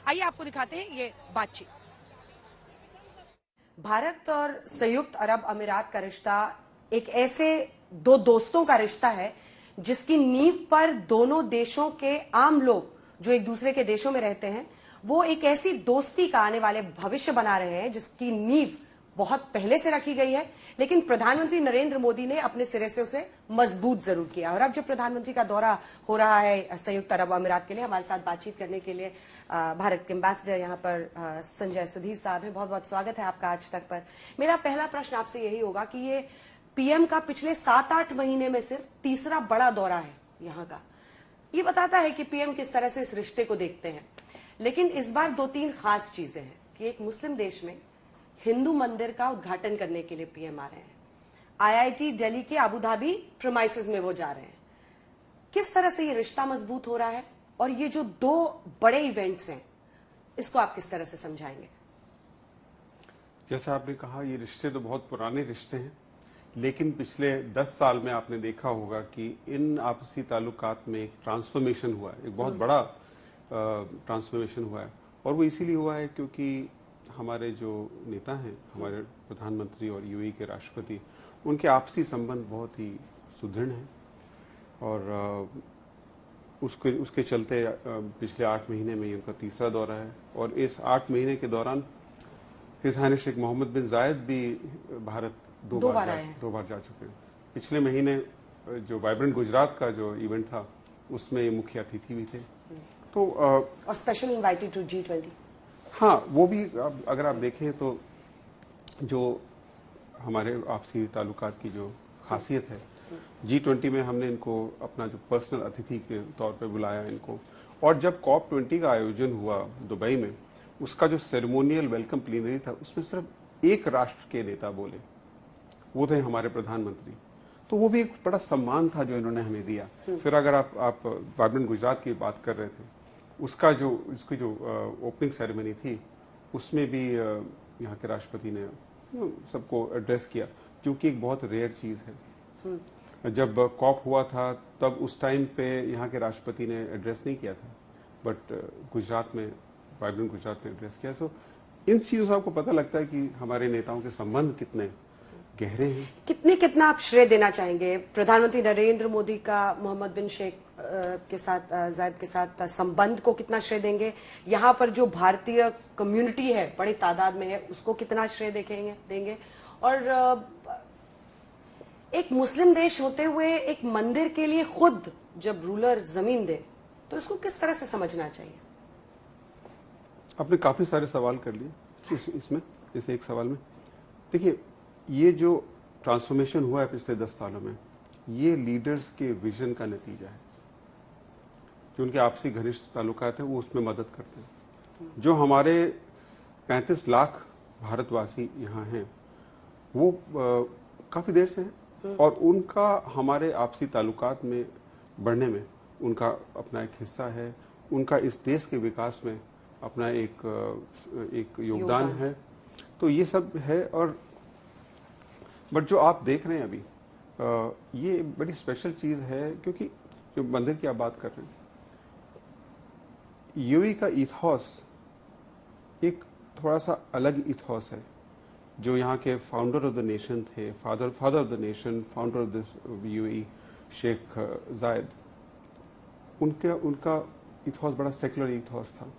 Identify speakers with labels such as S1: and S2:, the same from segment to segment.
S1: आइए आपको दिखाते हैं ये बातचीत।
S2: भारत और संयुक्त अरब अमीरात का रिश्ता एक ऐसे दो दोस्तों का रिश्ता है जिसकी नींव पर दोनों देशों के आम लोग जो एक दूसरे के देशों में रहते हैं वो एक ऐसी दोस्ती का आने वाले भविष्य बना रहे हैं जिसकी नींव बहुत पहले से रखी गई है, लेकिन प्रधानमंत्री नरेंद्र मोदी ने अपने सिरे से उसे मजबूत जरूर किया। और अब जब प्रधानमंत्री का दौरा हो रहा है संयुक्त अरब अमीरात के लिए, हमारे साथ बातचीत करने के लिए भारत के एम्बेसडर यहाँ पर संजय सुधीर साहब हैं। बहुत बहुत स्वागत है आपका आज तक पर। मेरा पहला प्रश्न आपसे यही होगा कि ये पीएम का पिछले 7-8 महीने में सिर्फ तीसरा बड़ा दौरा है यहाँ का। ये बताता है कि पीएम किस तरह से इस रिश्ते को देखते हैं, लेकिन इस बार 2-3 खास चीजें हैं कि एक मुस्लिम देश में हिंदू मंदिर का उद्घाटन करने के लिए पीएम आ रहे हैं, आईआईटी दिल्ली के अबू धाबी प्रीमाइसेस में वो जा रहे हैं। किस तरह से ये रिश्ता मजबूत हो रहा है और ये जो 2 बड़े इवेंट्स हैं इसको आप किस तरह से समझाएंगे?
S3: जैसा आपने कहा, ये रिश्ते तो बहुत पुराने रिश्ते हैं, लेकिन पिछले 10 साल में आपने देखा होगा कि इन आपसी ताल्लुकात में एक ट्रांसफॉर्मेशन हुआ है, एक बहुत बड़ा ट्रांसफॉर्मेशन हुआ है। और वो इसीलिए हुआ है क्योंकि हमारे जो नेता हैं, हमारे प्रधानमंत्री और यूएई के राष्ट्रपति, उनके आपसी संबंध बहुत ही सुदृढ़ हैं। और उसके चलते पिछले 8 महीने में ये उनका तीसरा दौरा है। और इस 8 महीने के दौरान हिज हाइनेस शेख मोहम्मद बिन जायद भी भारत दो बार जा चुके हैं। पिछले महीने जो वाइब्रेंट गुजरात का जो इवेंट था उसमें ये मुख्य अतिथि भी थे। तो
S2: और स्पेशल इनवाइटेड टू G20।
S3: हाँ, वो भी अगर आप देखें तो जो हमारे आपसी ताल्लुकात की जो खासियत है, G20 में हमने इनको अपना जो पर्सनल अतिथि के तौर पे बुलाया इनको। और जब COP20 का आयोजन हुआ दुबई में, उसका जो सेरेमोनियल वेलकम प्लीनरी था उसमें सिर्फ एक राष्ट्र के नेता बोले, वो थे हमारे प्रधानमंत्री। तो वो भी एक बड़ा सम्मान था जो इन्होंने हमें दिया। फिर अगर आप वाइब्रेंट गुजरात की बात कर रहे थे, उसकी जो ओपनिंग सेरेमनी थी उसमें भी यहाँ के राष्ट्रपति ने सबको एड्रेस किया, जो कि एक बहुत रेयर चीज है। जब कॉप हुआ था तब उस टाइम पे यहाँ के राष्ट्रपति ने एड्रेस नहीं किया था, बट गुजरात में वाइब्रेंट गुजरात ने एड्रेस किया। सो इन चीजों से आपको पता लगता है कि हमारे नेताओं के संबंध कितने गहरे हैं।
S2: कितना आप श्रेय देना चाहेंगे प्रधानमंत्री नरेंद्र मोदी का मोहम्मद बिन शेख के साथ, जायद के साथ संबंध को कितना श्रेय देंगे? यहाँ पर जो भारतीय कम्युनिटी है बड़ी तादाद में है उसको कितना श्रेय देंगे? और एक मुस्लिम देश होते हुए एक मंदिर के लिए खुद जब रूलर जमीन दे तो इसको किस तरह से समझना चाहिए?
S3: आपने काफी सारे सवाल कर लिए इसमें, इस एक सवाल में। देखिए, ये जो ट्रांसफॉर्मेशन हुआ है पिछले 10 सालों में, ये लीडर्स के विजन का नतीजा है। जो उनके आपसी घनिष्ठ ताल्लुकात हैं वो उसमें मदद करते हैं। जो हमारे 35 लाख भारतवासी यहाँ हैं वो काफी देर से हैं, और उनका हमारे आपसी ताल्लुकात में बढ़ने में उनका अपना एक हिस्सा है। उनका इस देश के विकास में अपना एक योगदान है। तो ये सब है। और बट जो आप देख रहे हैं अभी, ये बड़ी स्पेशल चीज है, क्योंकि जो मंदिर की आप बात कर रहे हैं, यूएई का इथॉस एक थोड़ा सा अलग इथॉस है। जो यहाँ के फाउंडर ऑफ द नेशन थे, father of the nation, founder of the UAE Sheikh Zayed, उनका इथॉस बड़ा सेकुलर इथॉस था।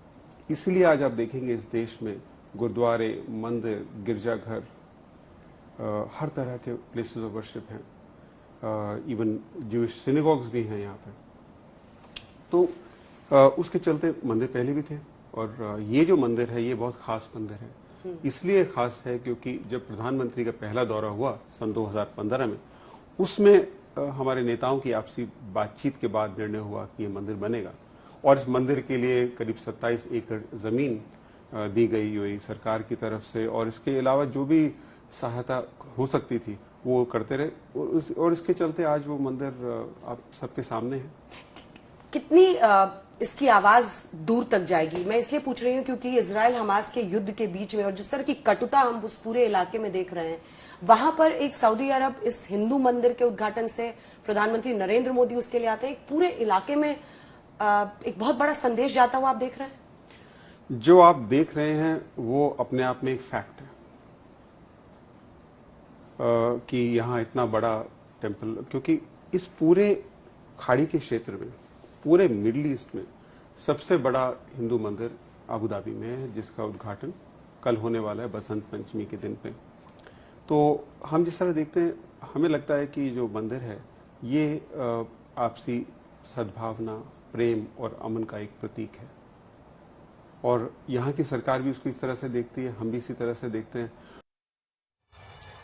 S3: इसलिए आज आप देखेंगे इस देश में गुरुद्वारे, मंदिर, गिरजाघर, हर तरह के प्लेसेस ऑफ वर्शिप हैं। इवन ज्यूइश सिनेगॉग्स भी हैं यहाँ पे। तो उसके चलते मंदिर पहले भी थे। और ये जो मंदिर है ये बहुत खास मंदिर है। इसलिए खास है क्योंकि जब प्रधानमंत्री का पहला दौरा हुआ सन 2015 में, उसमें हमारे नेताओं की आपसी बातचीत के बाद निर्णय हुआ कि ये मंदिर बनेगा। और इस मंदिर के लिए करीब 27 एकड़ जमीन दी गई यूएई सरकार की तरफ से। और इसके अलावा जो भी सहायता हो सकती थी वो करते रहे। और इसके चलते आज वो मंदिर आप सबके सामने है।
S2: कितनी इसकी आवाज दूर तक जाएगी? मैं इसलिए पूछ रही हूँ क्योंकि इजराइल हमास के युद्ध के बीच में और जिस तरह की कटुता हम उस पूरे इलाके में देख रहे हैं, वहां पर एक सऊदी अरब इस हिंदू मंदिर के उद्घाटन से प्रधानमंत्री नरेंद्र मोदी उसके लिए आते हैं, एक पूरे इलाके में एक बहुत बड़ा संदेश जाता हुआ आप देख रहे हैं।
S3: जो आप देख रहे हैं वो अपने आप में एक फैक्ट है कि यहाँ इतना बड़ा टेम्पल, क्योंकि इस पूरे खाड़ी के क्षेत्र में, पूरे मिडिल ईस्ट में सबसे बड़ा हिंदू मंदिर अबू धाबी में है, जिसका उद्घाटन कल होने वाला है बसंत पंचमी के दिन पे। तो हम जिस तरह देखते हैं, हमें लगता है कि जो मंदिर है ये आपसी सद्भावना, प्रेम और अमन का एक प्रतीक है, और यहाँ की सरकार भी उसको इस तरह से देखती है, हम भी इसी तरह से देखते हैं।